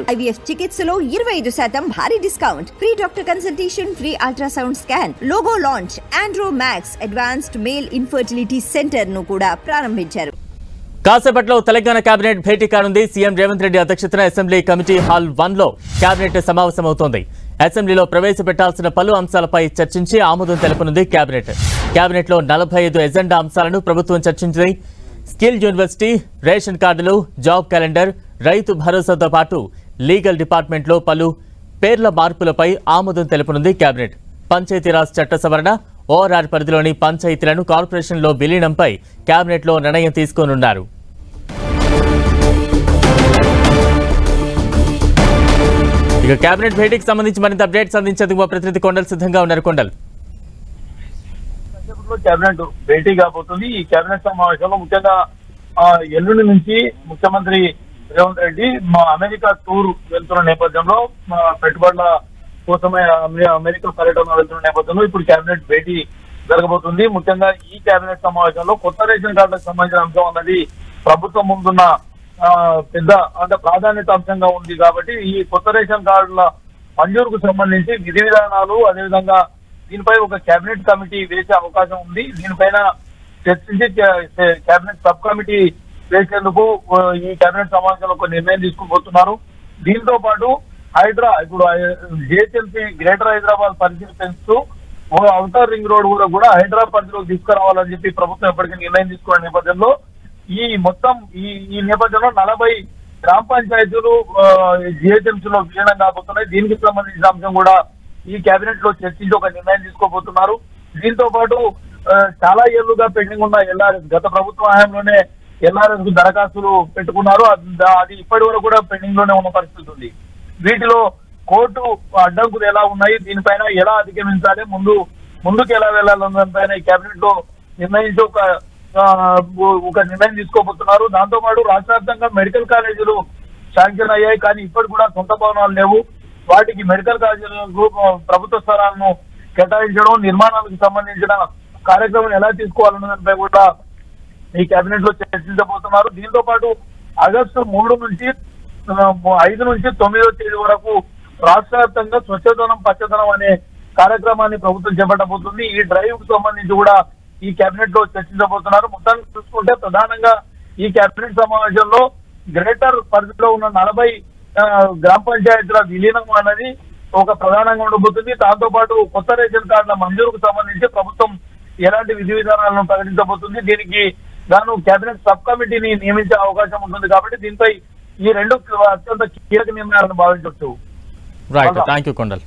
IVF చికిత్సలో 25% భారీ discount, free doctor consultation, free ultrasound scan, logo launch, Andro max advanced male infertility centre ను కూడా ప్రారంభించారు. కాసేపట్లో తెలంగాణ కేబినెట్ భేటీ కానుంది. సీఎం రేవంత్ రెడ్డి అధ్యక్షతన అసెంబ్లీ కమిటీ హాల్ 1లో కేబినెట్ సమావేశమవుతోంది. అసెంబ్లీలో ప్రవేశపెట్టాల్సిన పలు అంశాలపై చర్చించి ఆమోదం తెలపనుంది కేబినెట్ లో 45 ఎజెండా అంశాలను ప్రభుత్వం చర్చించింది. స్కిల్ యూనివర్సిటీ, రేషన్ కార్డులు, జాబ్ క్యాలెండర్, రైతు భరోసాతో పాటు లీగల్ డిపార్ట్మెంట్లో పలు పేర్ల మార్పులపై ఆమోదం తెలపనుంది కేబినెట్. పంచాయతీరాజ్ చట్ట సవరణ, ఓఆర్ఆర్ పరిధిలోని పంచాయతీలను కార్పొరేషన్లో విలీనంపై కేబినెట్లో నిర్ణయం తీసుకోనున్నారు. ఇక కేబినెట్ భేటీకి సంబంధించి మరింత అప్డేట్స్ అందించేందుకు మా ప్రతినిధి కొండల్ సిద్ధంగా ఉన్నారు. కొండల్, కేబినెట్ భేటీ కాబోతుంది. ఈ కేబినెట్ సమావేశంలో ముఖ్యంగా ఎల్లుండి నుంచి ముఖ్యమంత్రి రేవంత్ రెడ్డి అమెరికా టూర్ వెళ్తున్న నేపథ్యంలో పెట్టుబడుల కోసమే అమెరికా పర్యటన వెళ్తున్న నేపథ్యంలో ఇప్పుడు కేబినెట్ భేటీ జరగబోతుంది. ముఖ్యంగా ఈ కేబినెట్ సమావేశంలో కొత్త రేషన్ కార్డులకు సంబంధించిన అంశం అన్నది ప్రభుత్వం ముందున్న పెద్ద అంటే ప్రాధాన్యత అంశంగా ఉంది. కాబట్టి ఈ కొత్త రేషన్ కార్డుల మంజూరుకు సంబంధించి విధి విధానాలు, అదేవిధంగా దీనిపై ఒక కేబినెట్ కమిటీ వేసే అవకాశం ఉంది. దీనిపైన చర్చించి కేబినెట్ సబ్ కమిటీ వేసేందుకు ఈ కేబినెట్ సమావేశంలో ఒక నిర్ణయం తీసుకోబోతున్నారు. దీంతో పాటు ఇప్పుడు జిహెచ్ఎంసీ గ్రేటర్ హైదరాబాద్ పరిధిని పెంచుతూ ఔటర్ రింగ్ రోడ్ కూడా హైదరాబాద్ పరిధిలోకి తీసుకురావాలని చెప్పి ప్రభుత్వం ఎప్పటికీ నిర్ణయం తీసుకున్న నేపథ్యంలో ఈ నేపథ్యంలో 40 గ్రామ పంచాయతీలు జిహెచ్ఎంసీలో విలీనం కాబోతున్నాయి. దీనికి సంబంధించిన అంశం కూడా ఈ కేబినెట్ లో చర్చించి ఒక నిర్ణయం తీసుకోబోతున్నారు. దీంతో పాటు చాలా ఏళ్లుగా పెండింగ్ ఉన్న ఎల్ఆర్ఎస్, గత ప్రభుత్వ హయాంలోనే ఎల్ఆర్ఎస్ కు దరఖాస్తులు పెట్టుకున్నారు. అది ఇప్పటి వరకు కూడా పెండింగ్ లోనే ఉన్న పరిస్థితి ఉంది. వీటిలో కోర్టు అడ్డంకులు ఎలా ఉన్నాయి, దీనిపైన ఎలా అధిగమించాలి, ముందుకు ఎలా వెళ్లాలన్న దానిపైన ఈ కేబినెట్ లో నిర్ణయించి ఒక నిర్ణయం తీసుకోబోతున్నారు. దాంతో పాటు రాష్ట్ర వ్యాప్తంగా మెడికల్ కాలేజీలు శాంక్షన్ అయ్యాయి, కానీ ఇప్పటి కూడా సొంత భవనాలు లేవు. వాటికి మెడికల్ కాలేజీలకు ప్రభుత్వ స్థలాలను కేటాయించడం, నిర్మాణాలకు సంబంధించిన కార్యక్రమం ఎలా తీసుకోవాలన్న దానిపై కూడా ఈ కేబినెట్ లో చర్చించబోతున్నారు. దీంతో పాటు ఆగస్టు 3 నుంచి 5 నుంచి 9వ తేదీ వరకు రాష్ట్ర వ్యాప్తంగా స్వచ్ఛదనం పచ్చదనం అనే కార్యక్రమాన్ని ప్రభుత్వం చేపట్టబోతుంది. ఈ డ్రైవ్ కు సంబంధించి కూడా ఈ కేబినెట్ లో చర్చించబోతున్నారు. మొత్తాన్ని చూసుకుంటే ప్రధానంగా ఈ కేబినెట్ సమావేశంలో గ్రేటర్ పరిధిలో ఉన్న 40 గ్రామ పంచాయతీల విలీనం అనేది ఒక ప్రధానంగా ఉండబోతుంది. దాంతో పాటు కొత్త రేషన్ కార్డుల మంజూరుకు సంబంధించి ప్రభుత్వం ఎలాంటి విధి విధానాలను ప్రకటించబోతుంది. దీనికి గాను కేబినెట్ సబ్ కమిటీని నియమించే అవకాశం ఉంటుంది. కాబట్టి దీనిపై ఈ రెండు అత్యంత కీలక నిర్ణయాలను భావించవచ్చు. Right, thank you Kondal.